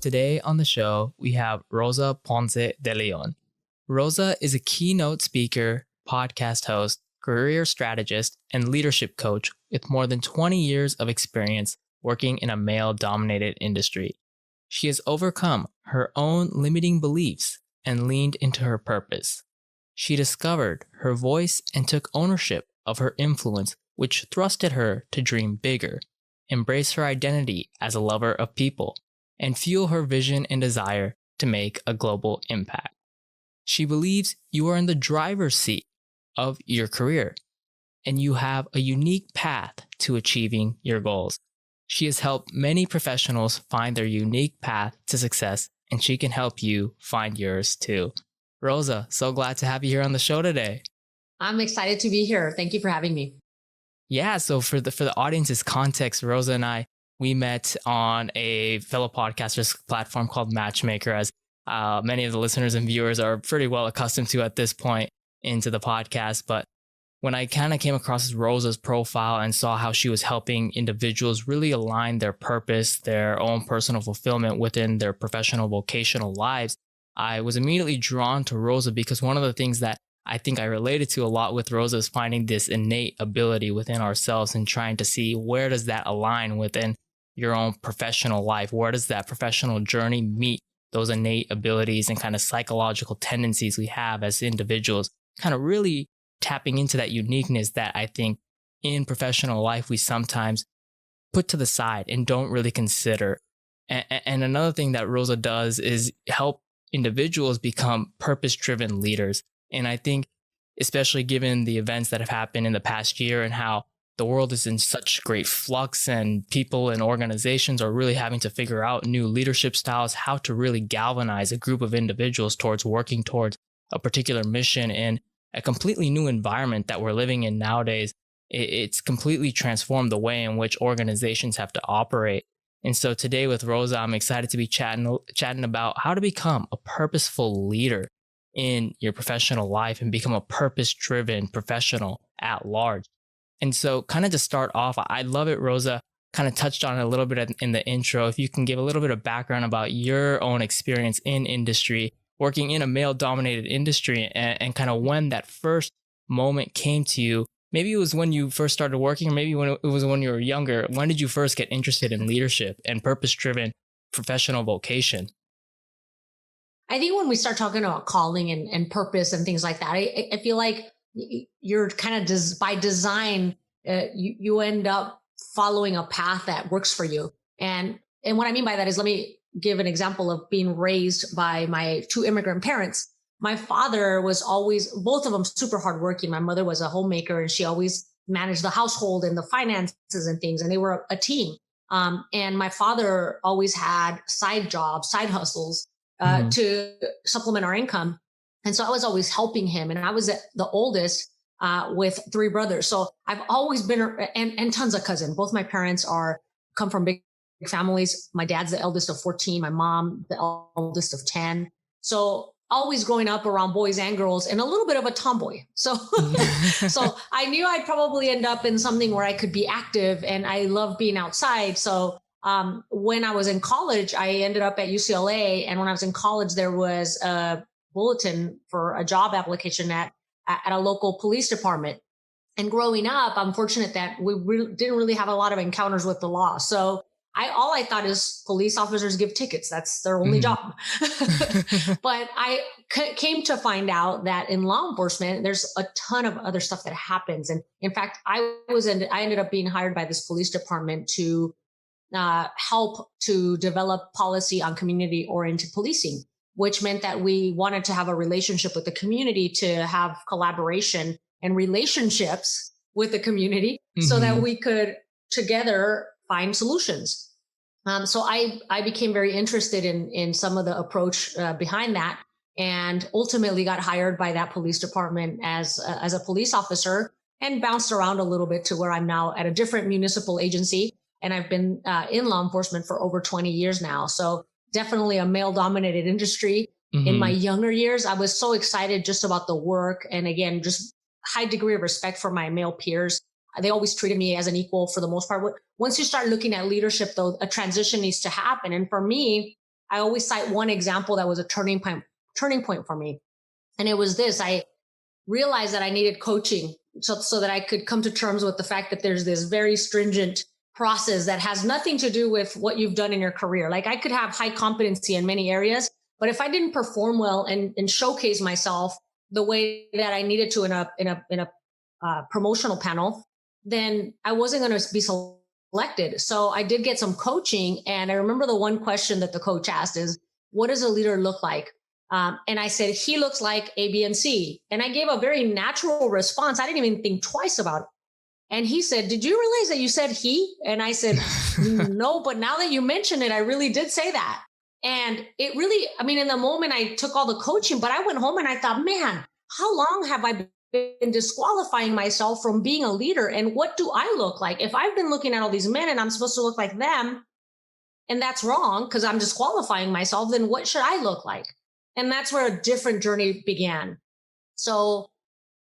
Today on the show, we have Rosa Ponce de Leon. Rosa is a keynote speaker, podcast host, career strategist, and leadership coach with more than 20 years of experience working in a male-dominated industry. She has overcome her own limiting beliefs and leaned into her purpose. She discovered her voice and took ownership of her influence, which thrusted her to dream bigger, embrace her identity as a lover of people, and fuel her vision and desire to make a global impact. She believes you are in the driver's seat of your career, and you have a unique path to achieving your goals. She has helped many professionals find their unique path to success, and she can help you find yours too. Rosa, so glad to have you here on the show today. I'm excited to be here. Thank you for having me. Yeah, so for the audience's context, Rosa and I, we met on a fellow podcasters platform called Matchmaker, as many of the listeners and viewers are pretty well accustomed to at this point into the podcast. But when I kind of came across Rosa's profile and saw how she was helping individuals really align their purpose, their own personal fulfillment within their professional vocational lives, I was immediately drawn to Rosa because one of the things that I think I related to a lot with Rosa is finding this innate ability within ourselves and trying to see where does that align within your own professional life? Where does that professional journey meet those innate abilities and kind of psychological tendencies we have as individuals, kind of really tapping into that uniqueness that I think in professional life we sometimes put to the side and don't really consider. And another thing that Rosa does is help individuals become purpose-driven leaders. And I think, especially given the events that have happened in the past year and how the world is in such great flux and people and organizations are really having to figure out new leadership styles, how to really galvanize a group of individuals towards working towards a particular mission in a completely new environment that we're living in nowadays. It's completely transformed the way in which organizations have to operate. And so today with Rosa, I'm excited to be chatting about how to become a purposeful leader in your professional life and become a purpose-driven professional at large. And so kind of to start off, I love it, Rosa, kind of touched on it a little bit in the intro. If you can give a little bit of background about your own experience in industry, working in a male-dominated industry, and kind of when that first moment came to you. Maybe it was when you first started working, or maybe when it was when you were younger. When did you first get interested in leadership and purpose-driven professional vocation? I think when we start talking about calling and purpose and things like that, I feel like you're kind of by design, you end up following a path that works for you. And what I mean by that is, let me give an example of being raised by my two immigrant parents. My father was always, both of them super hardworking. My mother was a homemaker and she always managed the household and the finances and things. And they were a team. And my father always had side jobs, side hustles to supplement our income. And so I was always helping him. And I was the oldest with three brothers. So I've always been, and tons of cousins. Both my parents come from big families. My dad's the eldest of 14. My mom, the eldest of 10. So always growing up around boys and girls and a little bit of a tomboy. So, so I knew I'd probably end up in something where I could be active, and I love being outside. So when I was in college, I ended up at UCLA. And when I was in college, there was a bulletin for a job application at a local police department. And growing up, I'm fortunate that we didn't really have a lot of encounters with the law. So all I thought is police officers give tickets. That's their only job. But I came to find out that in law enforcement, there's a ton of other stuff that happens. And in fact, I ended up being hired by this police department to help to develop policy on community-oriented policing, which meant that we wanted to have a relationship with the community, to have collaboration and relationships with the community so that we could together find solutions. So I became very interested in some of the approach behind that, and ultimately got hired by that police department as a police officer, and bounced around a little bit to where I'm now at a different municipal agency. And I've been in law enforcement for over 20 years now. So definitely a male-dominated industry. In my younger years, I was so excited just about the work. And again, just high degree of respect for my male peers. They always treated me as an equal for the most part. Once you start looking at leadership, though, a transition needs to happen. And for me, I always cite one example that was a turning point for me. And it was this: I realized that I needed coaching so that I could come to terms with the fact that there's this very stringent process that has nothing to do with what you've done in your career. Like, I could have high competency in many areas, but if I didn't perform well and showcase myself the way that I needed to in a promotional panel, then I wasn't going to be selected. So I did get some coaching. And I remember the one question that the coach asked is, what does a leader look like? And I said, he looks like A, B, and C. And I gave a very natural response. I didn't even think twice about it. And he said, did you realize that you said he? And I said, no, but now that you mention it, I really did say that. And it really, I mean, in the moment I took all the coaching, but I went home and I thought, man, how long have I been disqualifying myself from being a leader? And what do I look like? If I've been looking at all these men and I'm supposed to look like them, and that's wrong because I'm disqualifying myself, then what should I look like? And that's where a different journey began. So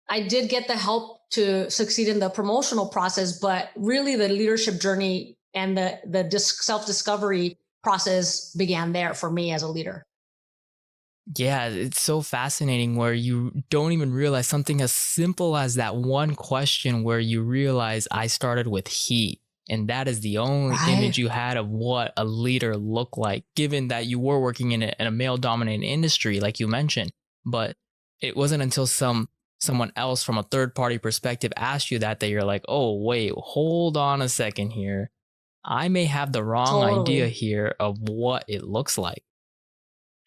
I did get the help to succeed in the promotional process, but really the leadership journey and the self-discovery process began there for me as a leader. Yeah, it's so fascinating where you don't even realize something as simple as that one question where you realize I started with he. And that is the only image you had of what a leader looked like, given that you were working in a male-dominated industry, like you mentioned. But it wasn't until someone else from a third-party perspective asked you that you're like, oh, wait, hold on a second here. I may have the wrong idea here of what it looks like.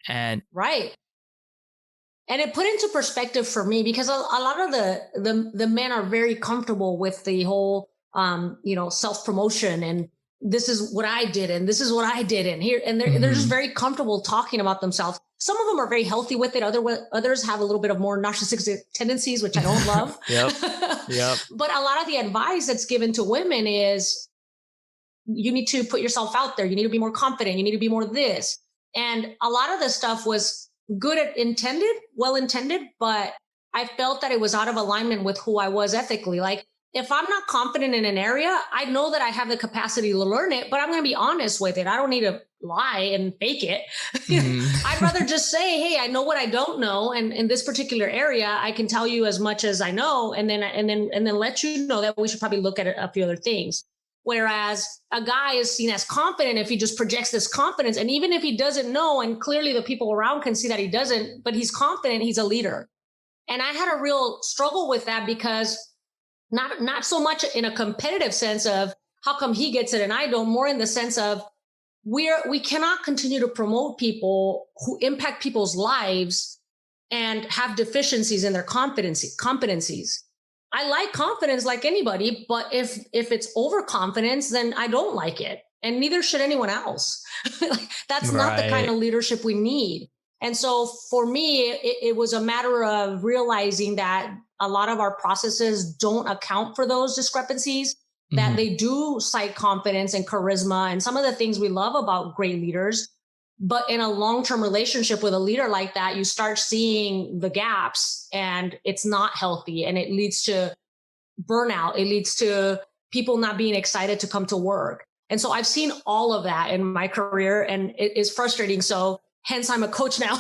And right. And it put into perspective for me, because a lot of the men are very comfortable with the whole self-promotion, and this is what I did, and this is what I did, and here, and they're just very comfortable talking about themselves. Some of them are very healthy with it. Others have a little bit of more narcissistic tendencies, which I don't love. Yep. But a lot of the advice that's given to women is, you need to put yourself out there. You need to be more confident. You need to be more this. And a lot of the stuff was well intended, but I felt that it was out of alignment with who I was ethically. Like, if I'm not confident in an area, I know that I have the capacity to learn it, but I'm going to be honest with it. I don't need to lie and fake it. I'd rather just say, hey, I know what I don't know. And in this particular area, I can tell you as much as I know, and then let you know that we should probably look at a few other things. Whereas a guy is seen as confident if he just projects this confidence. And even if he doesn't know, and clearly the people around can see that he doesn't, but he's confident, he's a leader. And I had a real struggle with that, because not so much in a competitive sense of how come he gets it and I don't, more in the sense of we cannot continue to promote people who impact people's lives and have deficiencies in their competencies. I like confidence like anybody, but if it's overconfidence, then I don't like it. And neither should anyone else. That's not the kind of leadership we need. And so for me, it was a matter of realizing that a lot of our processes don't account for those discrepancies, that they do cite confidence and charisma and some of the things we love about great leaders. But in a long-term relationship with a leader like that, you start seeing the gaps, and it's not healthy, and it leads to burnout. It leads to people not being excited to come to work. And so I've seen all of that in my career, and it is frustrating. So hence I'm a coach now.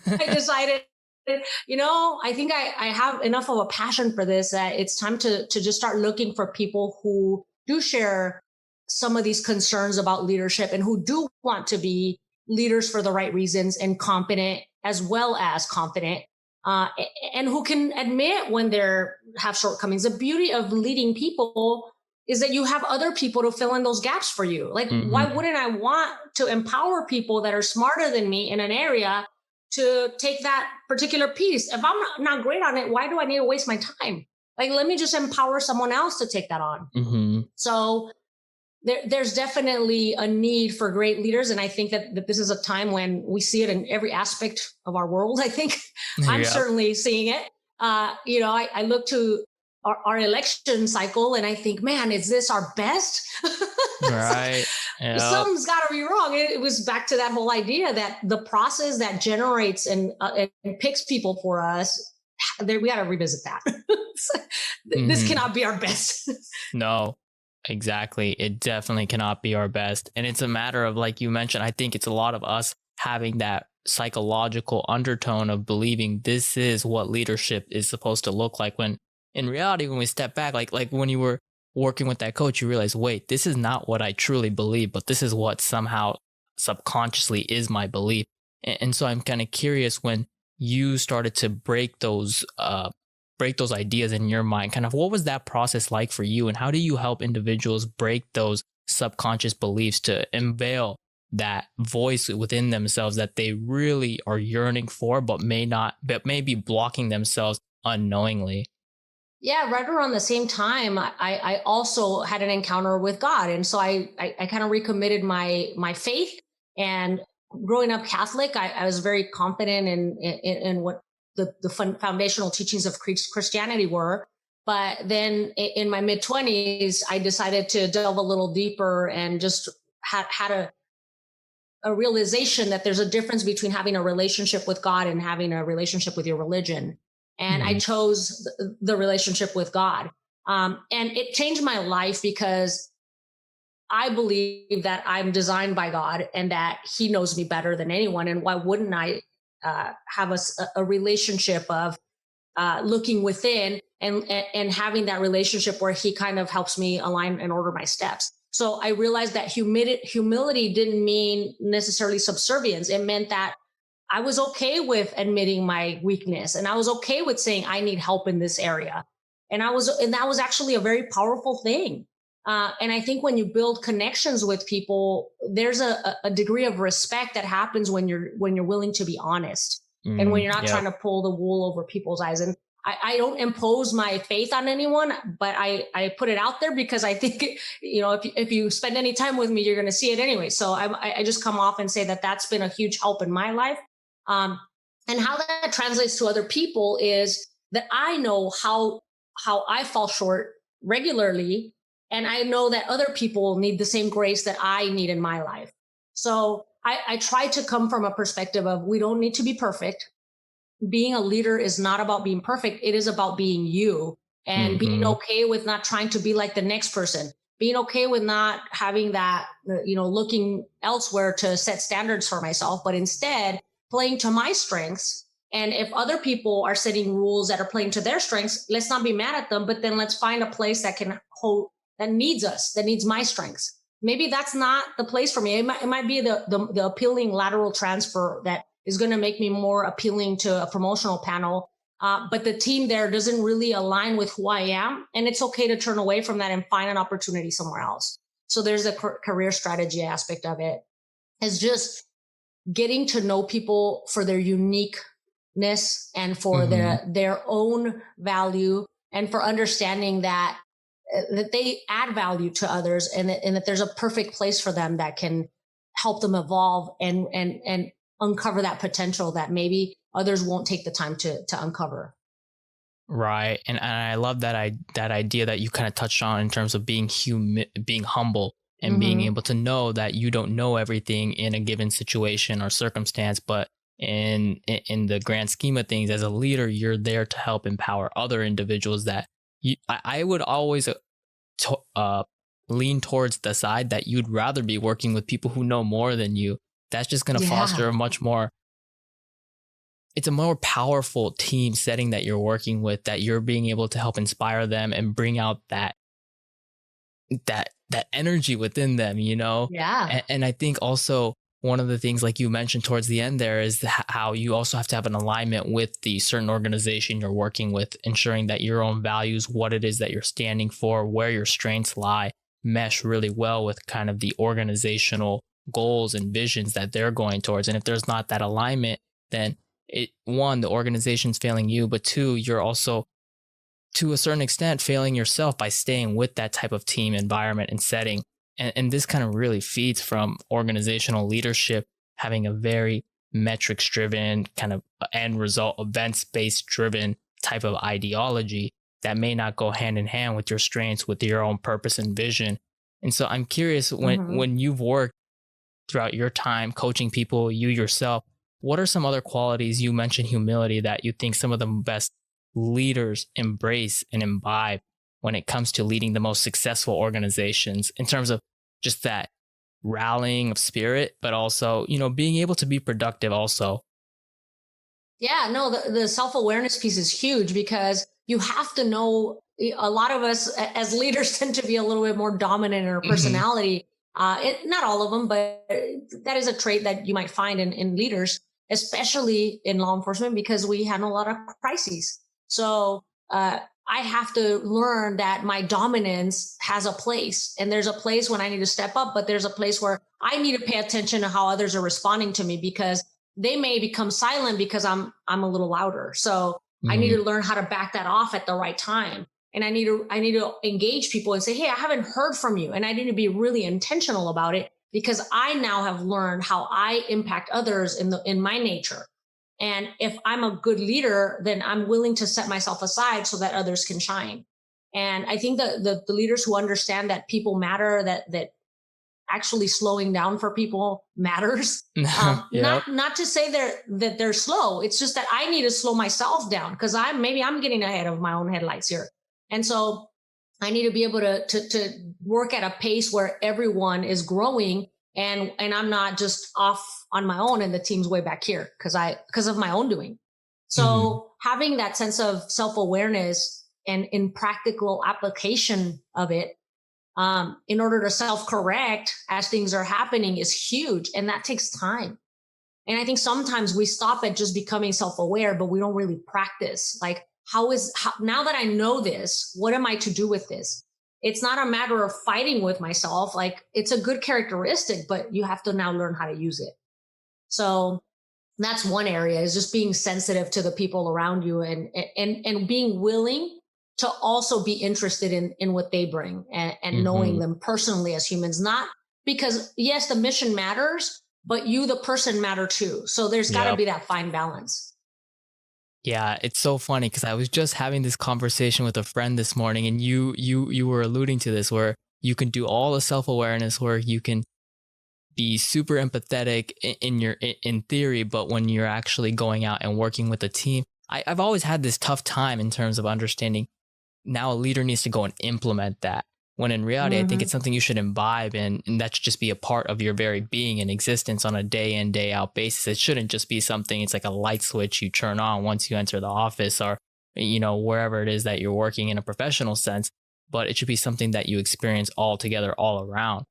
I decided, I think I have enough of a passion for this that it's time to just start looking for people who do share some of these concerns about leadership and who do want to be leaders for the right reasons and competent as well as confident, and who can admit when they have shortcomings. The beauty of leading people is that you have other people to fill in those gaps for you. Like, why wouldn't I want to empower people that are smarter than me in an area to take that particular piece? If I'm not great on it, why do I need to waste my time? Like, let me just empower someone else to take that on. So there's definitely a need for great leaders. And I think that this is a time when we see it in every aspect of our world. I think I'm certainly seeing it. I look to our election cycle and I think, man, is this our best? Right. Something's got to be wrong. It was back to that whole idea that the process that generates and picks people for us, we got to revisit that. This cannot be our best. No. Exactly. It definitely cannot be our best. And it's a matter of, like you mentioned, I think it's a lot of us having that psychological undertone of believing this is what leadership is supposed to look like, when in reality, when we step back, like when you were working with that coach, you realize, wait, this is not what I truly believe, but this is what somehow subconsciously is my belief. And so I'm kind of curious, when you started to break those ideas in your mind, kind of what was that process like for you, and how do you help individuals break those subconscious beliefs to unveil that voice within themselves that they really are yearning for, but may be blocking themselves unknowingly? Yeah, right around the same time, I also had an encounter with God, and so I kind of recommitted my faith. And growing up Catholic, I was very confident in what the foundational teachings of Christianity were. But then in my mid 20s, I decided to delve a little deeper and just had a realization that there's a difference between having a relationship with God and having a relationship with your religion. And I Mhm. chose the relationship with God. And it changed my life because I believe that I'm designed by God and that He knows me better than anyone. And why wouldn't I have a relationship of looking within and having that relationship where He kind of helps me align and order my steps. So I realized that humility didn't mean necessarily subservience. It meant that I was okay with admitting my weakness, and I was okay with saying I need help in this area. And that was actually a very powerful thing. And I think when you build connections with people, there's a degree of respect that happens when you're willing to be honest, and when you're not Yep. trying to pull the wool over people's eyes. And I don't impose my faith on anyone, but I put it out there because I think, if you spend any time with me, you're going to see it anyway. So I just come off and say that that's been a huge help in my life. Um, and how that translates to other people is that I know how I fall short regularly, and I know that other people need the same grace that I need in my life. So I try to come from a perspective of we don't need to be perfect. Being a leader is not about being perfect. It is about being you, and being Hmm. okay with not trying to be like the next person, being okay with not having that, looking elsewhere to set standards for myself, but instead playing to my strengths. And if other people are setting rules that are playing to their strengths, let's not be mad at them, but then let's find a place that can hold, that needs us, that needs my strengths. Maybe that's not the place for me. It might be the appealing lateral transfer that is going to make me more appealing to a promotional panel. But the team there doesn't really align with who I am. And it's okay to turn away from that and find an opportunity somewhere else. So there's a career strategy aspect of it. It's just getting to know people for their uniqueness and for Hmm. their own value, and for understanding that they add value to others, and that there's a perfect place for them that can help them evolve and uncover that potential that maybe others won't take the time to uncover. Right. And I love that idea that you kind of touched on in terms of being humble, and being Hmm. able to know that you don't know everything in a given situation or circumstance, but in the grand scheme of things, as a leader, you're there to help empower other individuals. That I would always to, lean towards the side that you'd rather be working with people who know more than you. That's just going to Yeah. foster a much more, it's a more powerful team setting that you're working with, that you're being able to help inspire them and bring out that energy within them, Yeah. and I think also one of the things, like you mentioned towards the end there, is how you also have to have an alignment with the certain organization you're working with, ensuring that your own values, what it is that you're standing for, where your strengths lie, mesh really well with kind of the organizational goals and visions that they're going towards. And if there's not that alignment, then one, the organization's failing you, but two, you're also to a certain extent failing yourself by staying with that type of team environment and setting. And this kind of really feeds from organizational leadership having a very metrics driven, kind of end result, events based driven type of ideology that may not go hand in hand with your strengths, with your own purpose and vision. And so I'm curious, Hmm. when you've worked throughout your time coaching people, you yourself, what are some other qualities? You mentioned humility, that you think some of the best leaders embrace and imbibe when it comes to leading the most successful organizations in terms of just that rallying of spirit, but also, being able to be productive also. Yeah, no, the self-awareness piece is huge because you have to know a lot of us as leaders tend to be a little bit more dominant in our Hmm. personality. Not all of them, but that is a trait that you might find in leaders, especially in law enforcement, because we handle a lot of crises. So I have to learn that my dominance has a place, and there's a place when I need to step up, but there's a place where I need to pay attention to how others are responding to me because they may become silent because I'm a little louder. So I need Hmm. to learn how to back that off at the right time. And I need to engage people and say, hey, I haven't heard from you. And I need to be really intentional about it because I now have learned how I impact others in my nature. And if I'm a good leader, then I'm willing to set myself aside so that others can shine. And I think that the leaders who understand that people matter, that actually slowing down for people matters. Yep. Not to say that they're slow. It's just that I need to slow myself down because I'm getting ahead of my own headlights here, and so I need to be able to work at a pace where everyone is growing, and I'm not just off on my own and the team's way back here because of my own doing. Hmm. So having that sense of self awareness and in practical application of it in order to self correct as things are happening is huge. And that takes time. And I think sometimes we stop at just becoming self aware, but we don't really practice. Like, now that I know this, what am I to do with this? It's not a matter of fighting with myself. Like, it's a good characteristic, but you have to now learn how to use it. So that's one area is just being sensitive to the people around you and being willing to also be interested in what they bring and knowing Hmm. them personally as humans, not because yes the mission matters, but you the person matter too, so there's got to Yep. be that fine balance. Yeah, it's so funny because I was just having this conversation with a friend this morning, and you were alluding to this, where you can do all the self awareness work, you can be super empathetic in theory, but when you're actually going out and working with a team, I've always had this tough time in terms of understanding. Now a leader needs to go and implement that. When in reality, I think it's Hmm. something you should imbibe and that should just be a part of your very being and existence on a day in, day out basis. It shouldn't just be something, it's like a light switch you turn on once you enter the office or, wherever it is that you're working in a professional sense, but it should be something that you experience all together, all around.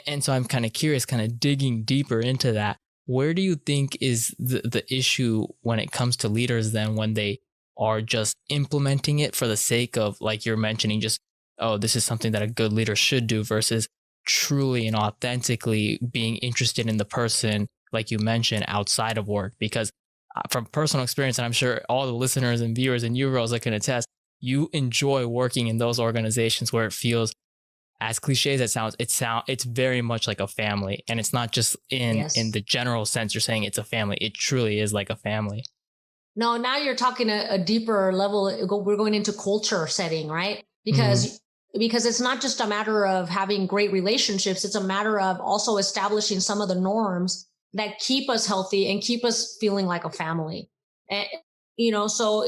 And so I'm kind of curious, kind of digging deeper into that. Where do you think is the issue when it comes to leaders then when they are just implementing it for the sake of, like you're mentioning, just, oh, this is something that a good leader should do versus truly and authentically being interested in the person, like you mentioned, outside of work? Because from personal experience, and I'm sure all the listeners and viewers and you, Rosa, can attest, you enjoy working in those organizations where it feels, as cliche as it sounds, it's very much like a family, and it's not just in Yes. the general sense you're saying it's a family. It truly is like a family. No, now you're talking a deeper level. We're going into culture setting, right? Hmm. Because it's not just a matter of having great relationships. It's a matter of also establishing some of the norms that keep us healthy and keep us feeling like a family. And, so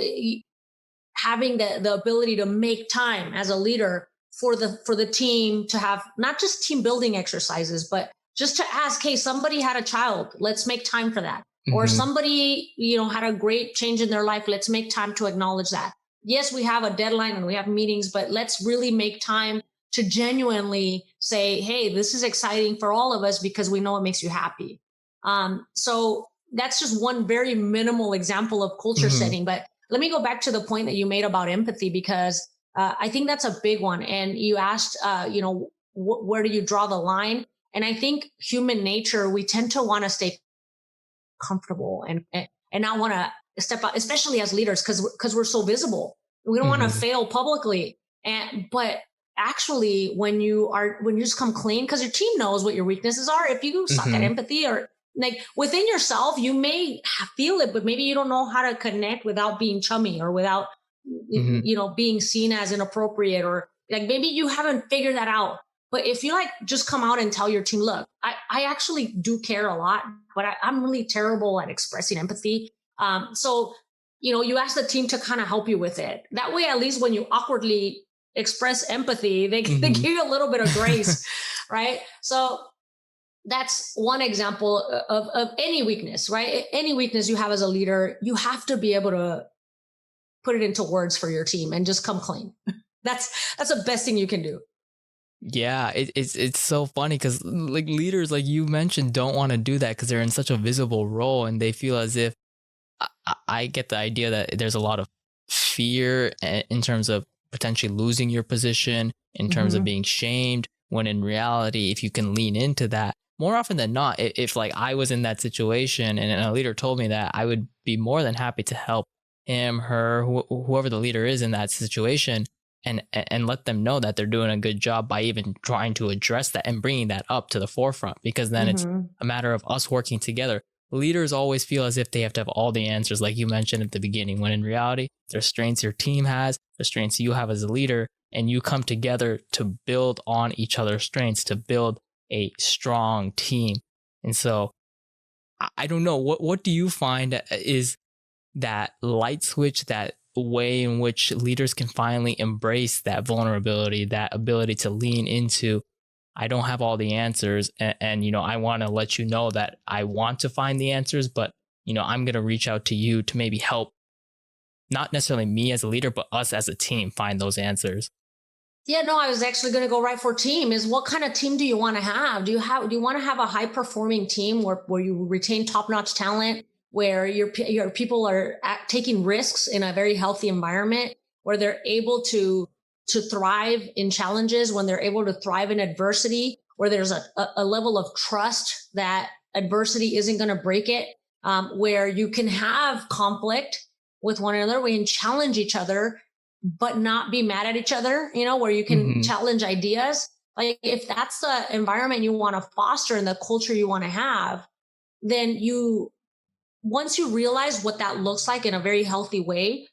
having the ability to make time as a leader for the team to have not just team building exercises, but just to ask, hey, somebody had a child, let's make time for that. Or Hmm. somebody had a great change in their life, let's make time to acknowledge that. Yes, we have a deadline and we have meetings, but let's really make time to genuinely say, hey, this is exciting for all of us because we know it makes you happy. So that's just one very minimal example of culture Hmm. setting. But let me go back to the point that you made about empathy because I think that's a big one. And you asked, where do you draw the line? And I think human nature, we tend to want to stay comfortable and not want to step out, especially as leaders, because we're so visible. We don't want to Hmm. fail publicly. But actually, when you just come clean, because your team knows what your weaknesses are. If you suck at Hmm. empathy or like within yourself, you may feel it, but maybe you don't know how to connect without being chummy or without Hmm. being seen as inappropriate, or like maybe you haven't figured that out. But if you like just come out and tell your team, look, I actually do care a lot, but I'm really terrible at expressing empathy. So you ask the team to kind of help you with it. That way, at least when you awkwardly express empathy, they Hmm. give you a little bit of grace, right? So that's one example of any weakness, right? Any weakness you have as a leader, you have to be able to put it into words for your team and just come clean. That's the best thing you can do. Yeah, it's so funny because like leaders, like you mentioned, don't want to do that because they're in such a visible role and they feel as if I get the idea that there's a lot of fear in terms of potentially losing your position, in terms of Hmm. being shamed. When in reality, if you can lean into that, more often than not, if like I was in that situation and a leader told me that, I would be more than happy to help him, her, whoever the leader is in that situation, and let them know that they're doing a good job by even trying to address that and bringing that up to the forefront. Because then it's Hmm. a matter of us working together. Leaders always feel as if they have to have all the answers, like you mentioned at the beginning, when in reality, there's strengths your team has, the strengths you have as a leader, and you come together to build on each other's strengths, to build a strong team. And so I don't know, what do you find is that light switch, that way in which leaders can finally embrace that vulnerability, that ability to lean into, I don't have all the answers, and you know, I want to let you know that I want to find the answers, but you know, I'm going to reach out to you to maybe help, not necessarily me as a leader, but us as a team find those answers. Yeah, no, I was actually going to go right for team. Is what kind of team do you want to have? Do you want to have a high performing team where you retain top notch talent, where your people are taking risks in a very healthy environment, where they're able to thrive in challenges, when they're able to thrive in adversity, where there's a level of trust that adversity isn't going to break it, where you can have conflict with one another, we can challenge each other but not be mad at each other, where you can Hmm. challenge ideas. Like if that's the environment you want to foster and the culture you want to have, then once you realize what that looks like in a very healthy way,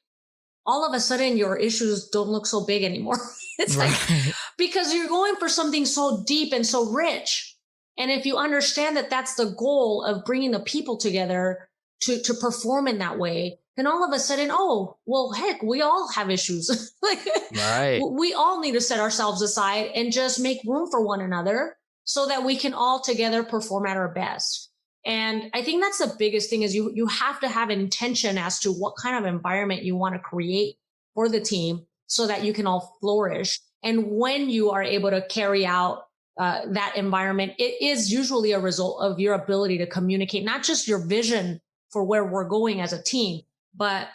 all of a sudden your issues don't look so big anymore. It's like, Right. because you're going for something so deep and so rich. And if you understand that that's the goal of bringing the people together to perform in that way, then all of a sudden, oh, well, heck, we all have issues. Like Right. we all need to set ourselves aside and just make room for one another so that we can all together perform at our best. And I think that's the biggest thing is you have to have intention as to what kind of environment you want to create for the team so that you can all flourish. And when you are able to carry out that environment, it is usually a result of your ability to communicate, not just your vision for where we're going as a team, but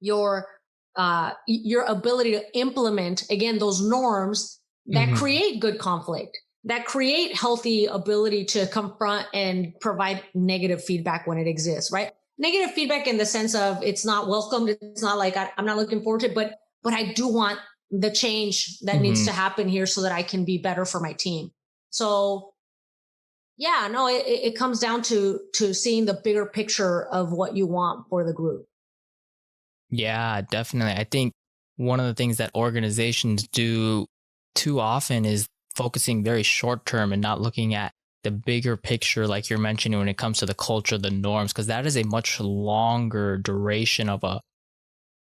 your your ability to implement again those norms that Hmm. create good conflict, that create healthy ability to confront and provide negative feedback when it exists, right? Negative feedback in the sense of it's not welcomed, it's not like I'm not looking forward to it, but I do want the change that needs Hmm. to happen here so that I can be better for my team. So yeah, no, it comes down to seeing the bigger picture of what you want for the group. Yeah, definitely. I think one of the things that organizations do too often is focusing very short term and not looking at the bigger picture, like you're mentioning, when it comes to the culture, the norms, because that is a much longer duration of a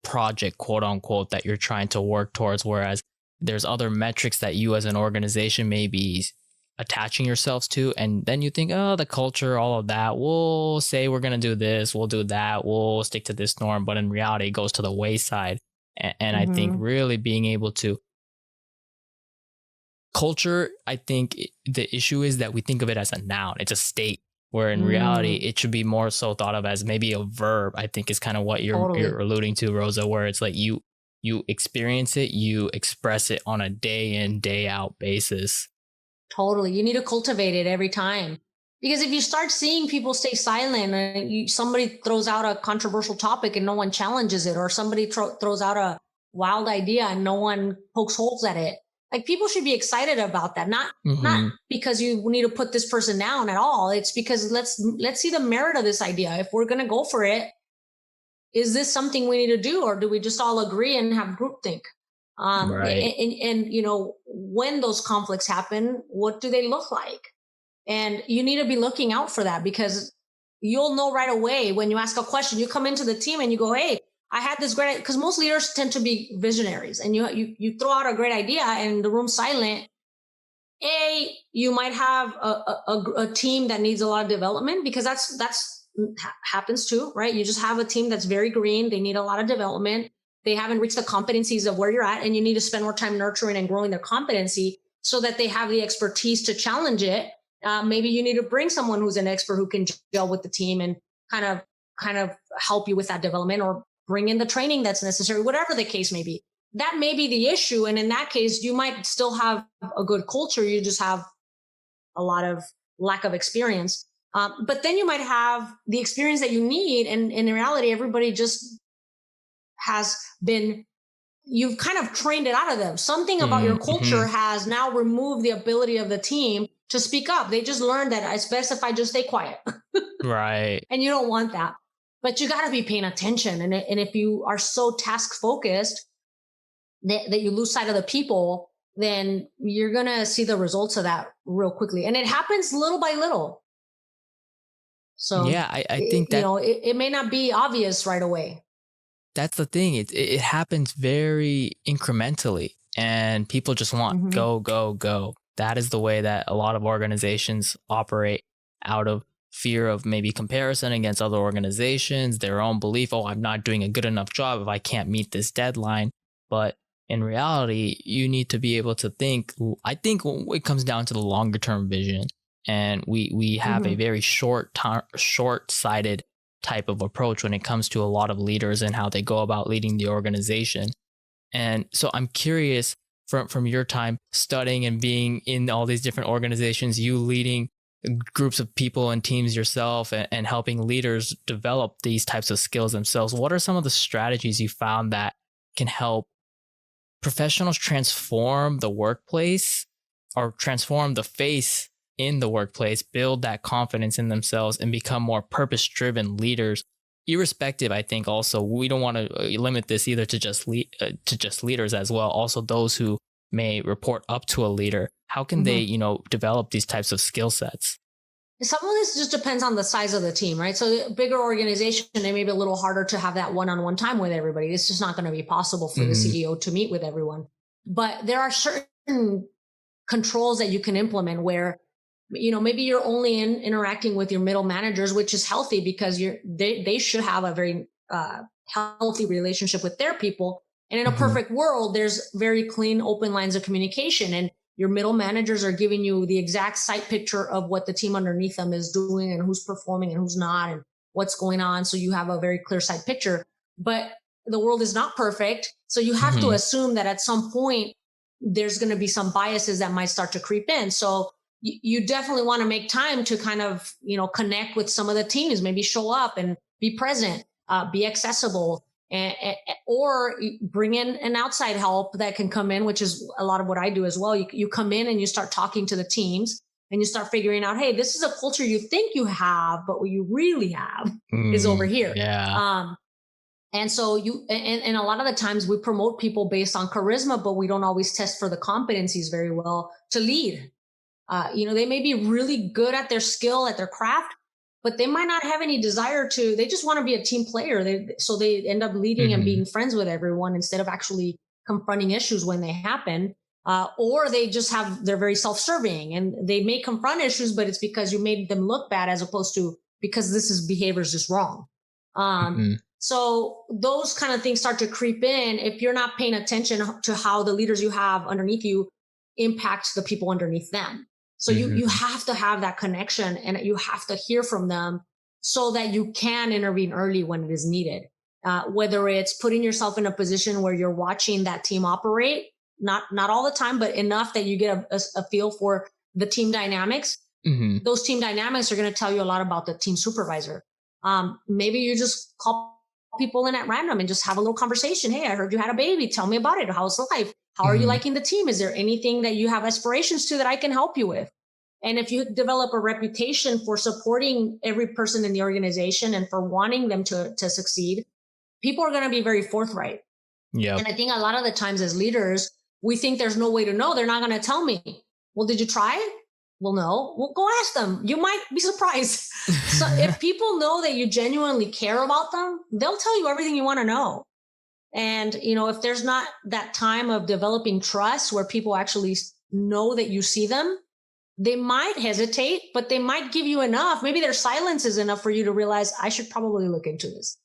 project, quote unquote, that you're trying to work towards. Whereas there's other metrics that you as an organization may be attaching yourselves to. And then you think, oh, the culture, all of that, we'll say we're going to do this, we'll do that, we'll stick to this norm. But in reality, it goes to the wayside. And I think Hmm. really being able to culture, I think the issue is that we think of it as a noun, it's a state. Where in reality, Mm, it should be more so thought of as maybe a verb. I think is kind of what you're totally. alluding to, Rosa. Where it's like you experience it, you express it on a day in day out basis. Totally. You need to cultivate it every time. Because if you start seeing people stay silent and somebody throws out a controversial topic and no one challenges it, or somebody throws out a wild idea and no one pokes holes at it, like people should be excited about that. Not Hmm. because you need to put this person down at all. It's because let's see the merit of this idea. If we're going to go for it, is this something we need to do, or do we just all agree and have groupthink? Right. And when those conflicts happen, what do they look like? And you need to be looking out for that because you'll know right away when you ask a question. You come into the team and you go, "Hey, I had this great, because most leaders tend to be visionaries, and you throw out a great idea and the room's silent. You might have a team that needs a lot of development, because that's happens too, right? You just have a team that's very green. They need a lot of development. They haven't reached the competencies of where you're at, and you need to spend more time nurturing and growing their competency so that they have the expertise to challenge it. Maybe you need to bring someone who's an expert who can gel with the team and kind of help you with that development, or bring in the training that's necessary, whatever the case may be. That may be the issue. And in that case, you might still have a good culture. You just have a lot of lack of experience. But then you might have the experience that you need. And in reality, everybody just has been, you've kind of trained it out of them. Something about your culture has now removed the ability of the team to speak up. They just learned that it's best if I just stay quiet. Right. And you don't want that. But you got to be paying attention. And if you are so task focused that you lose sight of the people, then you're going to see the results of that real quickly. And it happens little by little. So yeah, I think that, it may not be obvious right away. that's the thing. It happens very incrementally, and people just want go, go, go. That is the way that a lot of organizations operate, out of fear of maybe comparison against other organizations, their own belief, oh, I'm not doing a good enough job if I can't meet this deadline. But in reality, you need to be able to think. I think it comes down to the longer term vision. And we have a very short-sighted type of approach when it comes to a lot of leaders and how they go about leading the organization. And so I'm curious, from your time studying and being in all these different organizations, you leading groups of people and teams yourself, and helping leaders develop these types of skills themselves, what are some of the strategies you found that can help professionals transform the workplace, or transform the face in the workplace, build that confidence in themselves, and become more purpose-driven leaders? Irrespective, I think also we don't want to limit this either to just leaders as well. Also, those who may report up to a leader, how can they, develop these types of skill sets? Some of this just depends on the size of the team, right? So a bigger organization, it may be a little harder to have that one-on-one time with everybody. It's just not going to be possible for the CEO to meet with everyone. But there are certain controls that you can implement where, maybe you're only interacting with your middle managers, which is healthy, because they should have a very healthy relationship with their people. And in a perfect world, there's very clean, open lines of communication, and your middle managers are giving you the exact sight picture of what the team underneath them is doing, and who's performing and who's not, and what's going on. So you have a very clear sight picture. But the world is not perfect. So you have to assume that at some point, there's going to be some biases that might start to creep in. So you definitely want to make time to kind of, connect with some of the teams, maybe show up and be present, be accessible, or bring in an outside help that can come in, which is a lot of what I do as well. You come in and you start talking to the teams, and you start figuring out, hey, this is a culture you think you have, but what you really have is over here. Yeah. And so and a lot of the times we promote people based on charisma, but we don't always test for the competencies very well to lead. They may be really good at their skill, at their craft, but they might not have any desire to. They just want to be a team player. So they end up leading and being friends with everyone instead of actually confronting issues when they happen. Or they're very self-serving, and they may confront issues, but it's because you made them look bad, as opposed to because behavior is just wrong. So those kind of things start to creep in if you're not paying attention to how the leaders you have underneath you impact the people underneath them. So you have to have that connection, and you have to hear from them so that you can intervene early when it is needed. Whether it's putting yourself in a position where you're watching that team operate, not all the time, but enough that you get a feel for the team dynamics. Those team dynamics are going to tell you a lot about the team supervisor. Maybe you just call people in at random and just have a little conversation. Hey, I heard you had a baby. Tell me about it. How's life? How are you liking the team? Is there anything that you have aspirations to that I can help you with? And if you develop a reputation for supporting every person in the organization and for wanting them to succeed, people are going to be very forthright. Yeah. And I think a lot of the times as leaders, we think there's no way to know. They're not going to tell me. Well, did you try? Well, no. Well, go ask them. You might be surprised. So if people know that you genuinely care about them, they'll tell you everything you want to know. And, if there's not that time of developing trust where people actually know that you see them, they might hesitate, but they might give you enough. Maybe their silence is enough for you to realize I should probably look into this,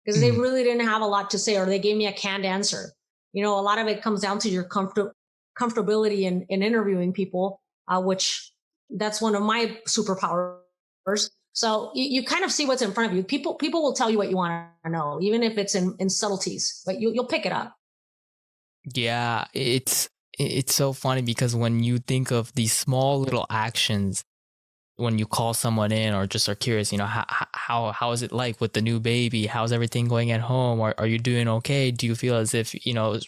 because they Mhm. really didn't have a lot to say, or they gave me a canned answer. A lot of it comes down to your comfortability in interviewing people, which that's one of my superpowers. So you kind of see what's in front of you. People will tell you what you want to know, even if it's in subtleties, but you'll pick it up. Yeah, it's so funny because when you think of these small little actions, when you call someone in or just are curious, how is it like with the new baby? How's everything going at home? Are you doing okay? Do you feel as if,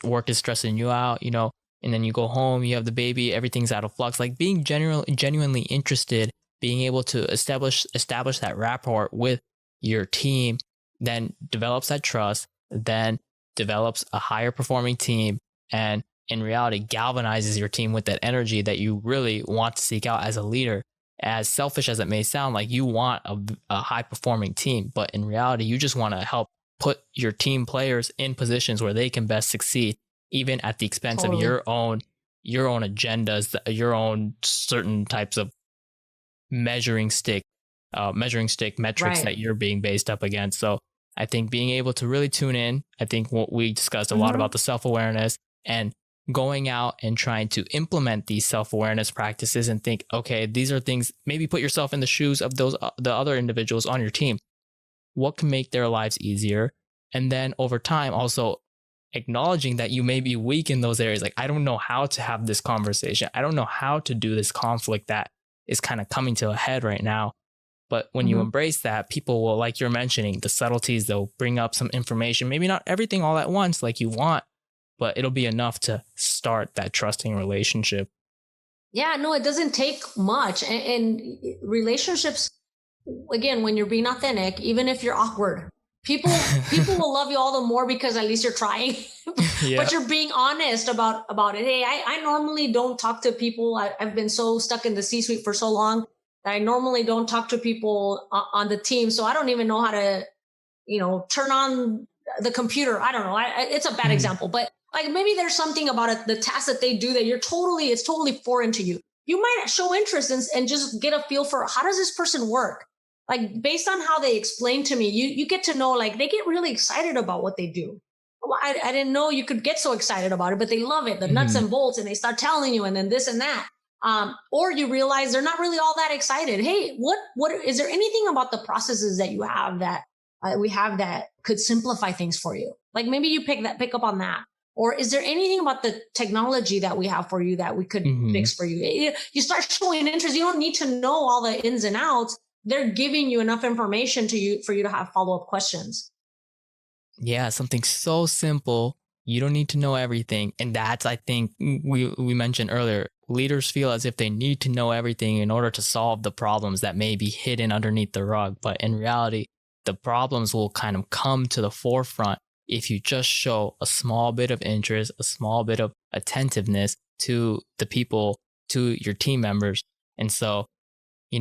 work is stressing you out, and then you go home, you have the baby, everything's out of flux. Like being genuinely interested, being able to establish that rapport with your team, then develops that trust, then develops a higher performing team, and in reality galvanizes your team with that energy that you really want to seek out as a leader. As selfish as it may sound, like you want a high performing team, but in reality, you just want to help put your team players in positions where they can best succeed, even at the expense of Totally. your own agendas, your own certain types of measuring stick, measuring stick metrics Right. that you're being based up against. So I think being able to really tune in, I think what we discussed a lot about Hmm. the self awareness and going out and trying to implement these self awareness practices and think, okay, these are things, maybe put yourself in the shoes of those, the other individuals on your team. What can make their lives easier? And then over time, also acknowledging that you may be weak in those areas. Like, I don't know how to have this conversation. I don't know how to do this conflict that is kind of coming to a head right now. But when you Hmm. embrace that, people will, like you're mentioning, the subtleties, they'll bring up some information, maybe not everything all at once like you want, but it'll be enough to start that trusting relationship. Yeah, no, it doesn't take much. And relationships, again, when you're being authentic, even if you're awkward, people will love you all the more because at least you're trying, but Yeah. you're being honest about it. Hey, I normally don't talk to people. I've been so stuck in the C-suite for so long that I normally don't talk to people on the team. So I don't even know how to, turn on the computer. I don't know. It's a bad Mhm. example, but like maybe there's something about it, the task that they do that it's totally foreign to you. You might show interest and just get a feel for how does this person work? Like based on how they explain to me, you get to know like they get really excited about what they do. Well, I didn't know you could get so excited about it, but they love it, the nuts Mhm. and bolts, and they start telling you, and then this and that. Or you realize they're not really all that excited. Hey, what is there anything about the processes that you have that we have that could simplify things for you? Like maybe you pick up on that. Or is there anything about the technology that we have for you that we could Mhm. fix for you? You start showing interest. You don't need to know all the ins and outs. They're giving you enough information to you for you to have follow up questions. Yeah, something so simple. You don't need to know everything. And that's, I think, we mentioned earlier, leaders feel as if they need to know everything in order to solve the problems that may be hidden underneath the rug. But in reality, the problems will kind of come to the forefront if you just show a small bit of interest, a small bit of attentiveness to the people, to your team members. And so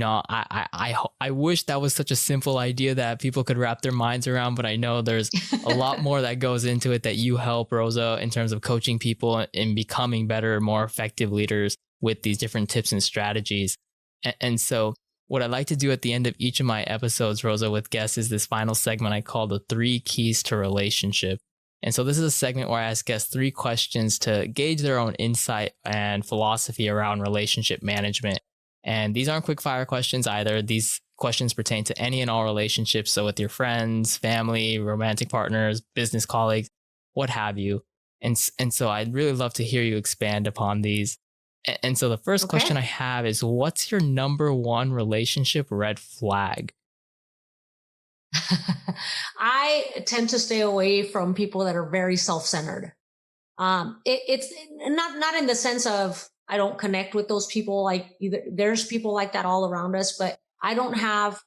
I wish that was such a simple idea that people could wrap their minds around, but I know there's a lot more that goes into it that you help, Rosa, in terms of coaching people and becoming better, more effective leaders with these different tips and strategies. And so, what I like to do at the end of each of my episodes, Rosa, with guests is this final segment I call the three keys to relationship. And so, this is a segment where I ask guests three questions to gauge their own insight and philosophy around relationship management. And these aren't quick fire questions either. These questions pertain to any and all relationships. So with your friends, family, romantic partners, business colleagues, what have you. And so I'd really love to hear you expand upon these. And so the first question I Okay. have is, what's your number one relationship red flag? I tend to stay away from people that are very self-centered. It's not in the sense of I don't connect with those people. Like there's people like that all around us, but I don't have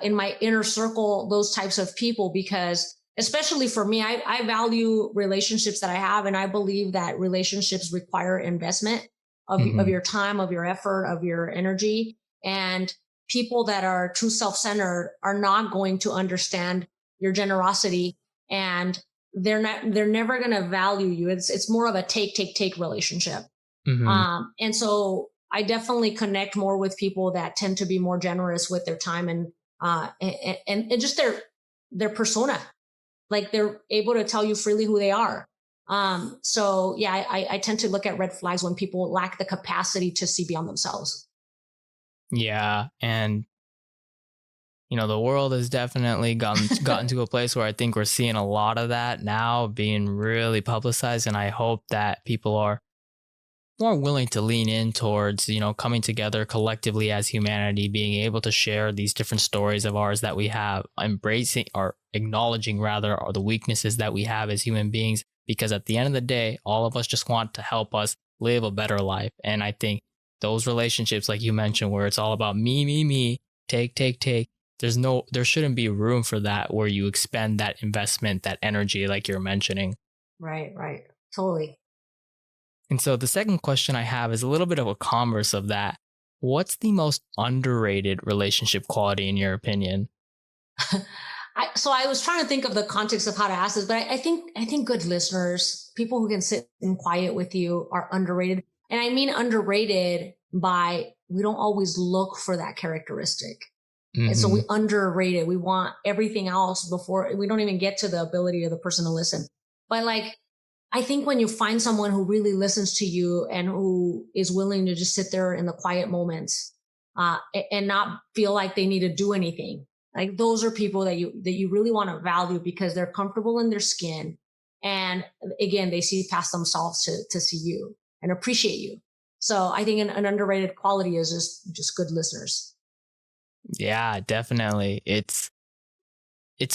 in my inner circle those types of people because, especially for me, I value relationships that I have, and I believe that relationships require investment. of Hmm. your time, of your effort, of your energy. And people that are too self-centered are not going to understand your generosity, and they're never going to value you. It's more of a take relationship. Hmm. And so I definitely connect more with people that tend to be more generous with their time, and just their persona. Like they're able to tell you freely who they are. So yeah, I tend to look at red flags when people lack the capacity to see beyond themselves. Yeah. And the world has definitely gotten to a place where I think we're seeing a lot of that now being really publicized. And I hope that people are more willing to lean in towards, coming together collectively as humanity, being able to share these different stories of ours that we have, embracing or acknowledging rather, or the weaknesses that we have as human beings. Because at the end of the day, all of us just want to help us live a better life. And I think those relationships, like you mentioned, where it's all about me, take, there shouldn't be room for that where you expend that investment, that energy, like you're mentioning. Right, right. Totally. And so the second question I have is a little bit of a converse of that. What's the most underrated relationship quality in your opinion? So I was trying to think of the context of how to ask this, but I think good listeners, people who can sit in quiet with you, are underrated. And I mean underrated by, we don't always look for that characteristic. And so we Hmm. underrate it. We want everything else before we don't even get to the ability of the person to listen. But like, I think when you find someone who really listens to you and who is willing to just sit there in the quiet moments, and not feel like they need to do anything, like those are people that you really want to value because they're comfortable in their skin, and again, they see past themselves to see you and appreciate you. So I think an underrated quality is just good listeners. Yeah, definitely. It's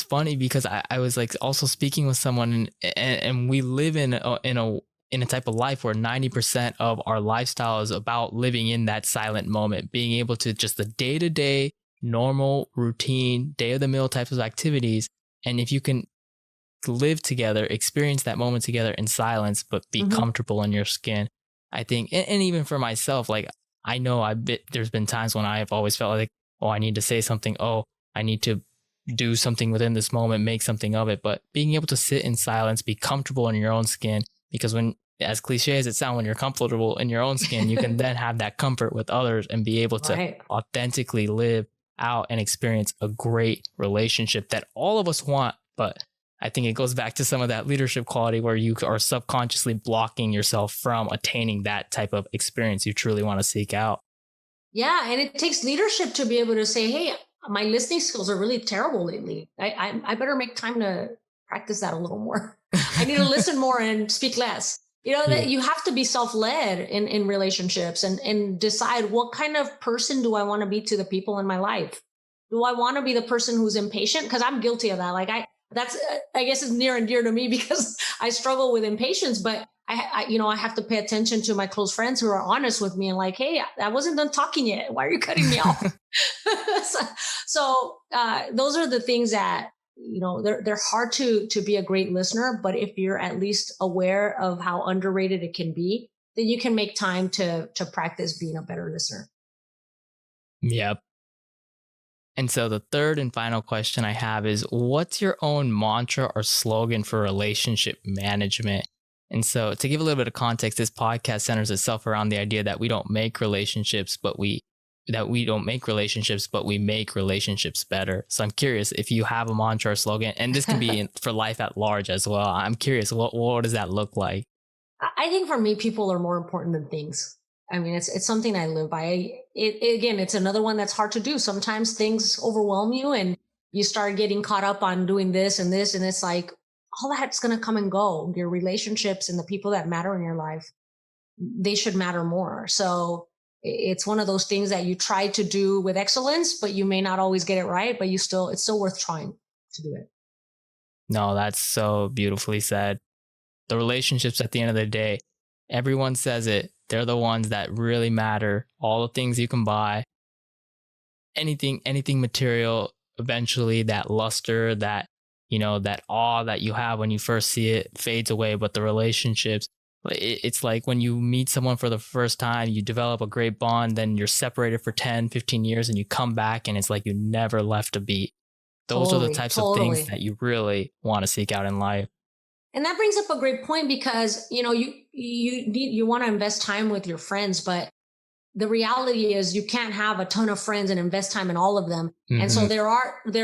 funny because I was like also speaking with someone, and we live in a type of life where 90% of our lifestyle is about living in that silent moment, being able to just the day-to-day normal routine day of the mill types of activities. And if you can live together, experience that moment together in silence, but be Hmm. comfortable in your skin. I think, and even for myself, like I know there's been times when I have always felt like, oh, I need to say something. Oh, I need to do something within this moment, make something of it. But being able to sit in silence, be comfortable in your own skin, because as cliche as it sounds, when you're comfortable in your own skin, you can then have that comfort with others and be able to Right. authentically live out and experience a great relationship that all of us want. But I think it goes back to some of that leadership quality where you are subconsciously blocking yourself from attaining that type of experience you truly want to seek out. Yeah, and it takes leadership to be able to say, "Hey, my listening skills are really terrible lately. I better make time to practice that a little more. I need to listen more and speak less." You know, Yeah. that you have to be self-led in relationships, and decide, what kind of person do I want to be to the people in my life? Do I want to be the person who's impatient? Because I'm guilty of that. Like that's I guess it's near and dear to me because I struggle with impatience, but I have to pay attention to my close friends who are honest with me and like, hey, I wasn't done talking yet. Why are you cutting me off? so those are the things that, they're hard to be a great listener, but if you're at least aware of how underrated it can be, then you can make time to practice being a better listener. Yep. And so the third and final question I have is, what's your own mantra or slogan for relationship management? And so to give a little bit of context, this podcast centers itself around the idea that we don't make relationships, but we make relationships better. So I'm curious if you have a mantra or slogan, and this can be for life at large as well. I'm curious, what does that look like? I think for me, people are more important than things. I mean, it's something I live by. Again, it's another one that's hard to do. Sometimes things overwhelm you, and you start getting caught up on doing this, and it's like all that's going to come and go. Your relationships and the people that matter in your life, they should matter more. So it's one of those things that you try to do with excellence, but you may not always get it right. But it's still worth trying to do it. No, that's so beautifully said. The relationships at the end of the day, everyone says it. They're the ones that really matter. All the things you can buy, anything material, eventually that luster, that awe that you have when you first see it fades away. But the relationships, It's like when you meet someone for the first time, you develop a great bond, then you're separated for 10, 15 years and you come back and it's like you never left a beat. Those are the Totally, types of things totally. that you really want to seek out in life. And that brings up a great point because you want to invest time with your friends, but the reality is you can't have a ton of friends and invest time in all of them. And so Hmm. there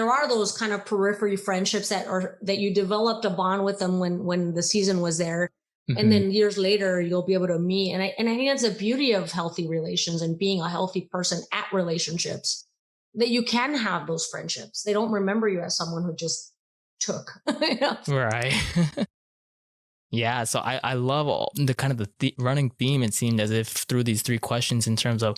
are those kind of periphery friendships that you developed a bond with them when the season was there. And Hmm. then years later you'll be able to meet. And I think that's the beauty of healthy relations and being a healthy person at relationships, that you can have those friendships. They don't remember you as someone who just took. You know? Right. Yeah, so I love all the kind of running theme. It seemed as if through these three questions in terms of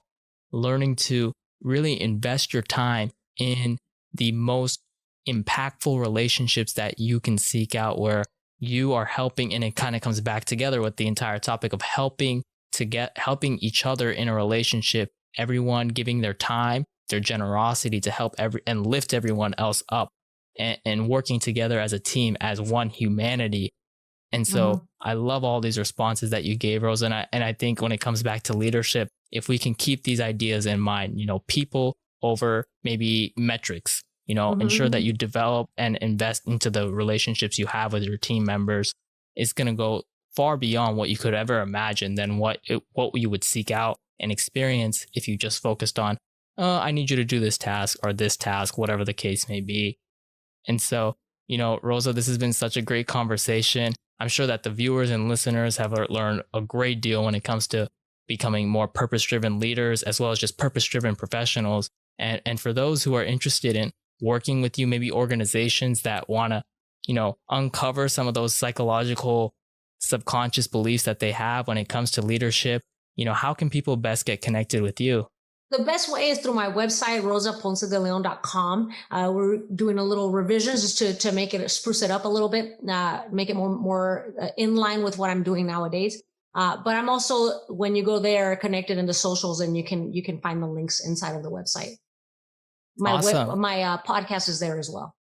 learning to really invest your time in the most impactful relationships that you can seek out, where you are helping, and it kind of comes back together with the entire topic of helping each other in a relationship, everyone giving their time, their generosity to help and lift everyone else up, and working together as a team, as one humanity. And so Mhm. I love all these responses that you gave, Rosa. And I think when it comes back to leadership, if we can keep these ideas in mind, people over maybe metrics, Mhm. ensure that Mhm. you develop and invest into the relationships you have with your team members, it's going to go far beyond what you could ever imagine than what you would seek out and experience if you just focused on, I need you to do this task or this task, whatever the case may be. And so, Rosa, this has been such a great conversation. I'm sure that the viewers and listeners have learned a great deal when it comes to becoming more purpose driven leaders, as well as just purpose driven professionals. And for those who are interested in working with you, maybe organizations that want to, uncover some of those psychological subconscious beliefs that they have when it comes to leadership, how can people best get connected with you? The best way is through my website, rosaponcedeleon.com. We're doing a little revisions just to make it spruce it up a little bit, make it more in line with what I'm doing nowadays. But I'm also, when you go there, connected in the socials, and you can find the links inside of the website. Awesome. My podcast is there as well.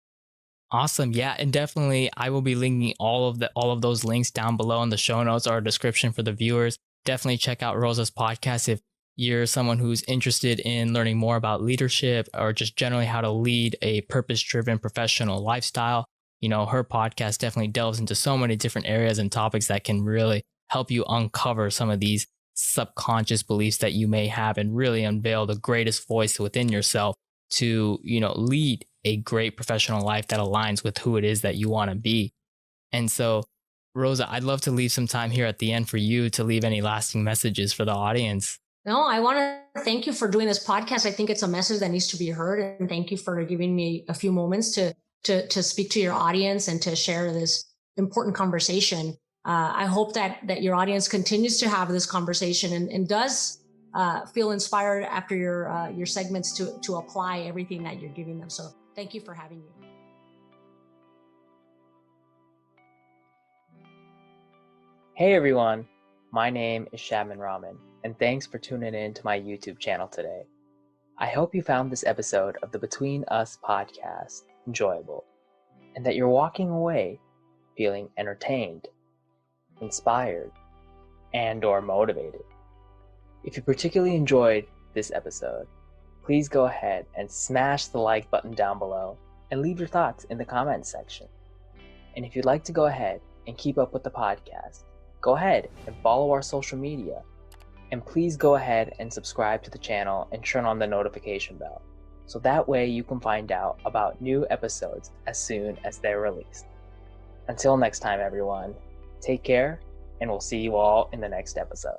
Awesome. Yeah, and definitely I will be linking all of those links down below in the show notes or description for the viewers. Definitely check out Rosa's podcast if you're someone who's interested in learning more about leadership or just generally how to lead a purpose-driven professional lifestyle. Her podcast definitely delves into so many different areas and topics that can really help you uncover some of these subconscious beliefs that you may have and really unveil the greatest voice within yourself to, lead a great professional life that aligns with who it is that you want to be. And so, Rosa, I'd love to leave some time here at the end for you to leave any lasting messages for the audience. No, I want to thank you for doing this podcast. I think it's a message that needs to be heard, and thank you for giving me a few moments to speak to your audience and to share this important conversation. I hope that your audience continues to have this conversation and does feel inspired after your segments to apply everything that you're giving them. So thank you for having me. Hey everyone, my name is Shadman Rahman, and thanks for tuning in to my YouTube channel today. I hope you found this episode of the Between Us podcast enjoyable, and that you're walking away feeling entertained, inspired, and/or motivated. If you particularly enjoyed this episode, please go ahead and smash the like button down below and leave your thoughts in the comments section. And if you'd like to go ahead and keep up with the podcast, go ahead and follow our social media. And please go ahead and subscribe to the channel and turn on the notification bell, so that way you can find out about new episodes as soon as they're released. Until next time, everyone, take care, and we'll see you all in the next episode.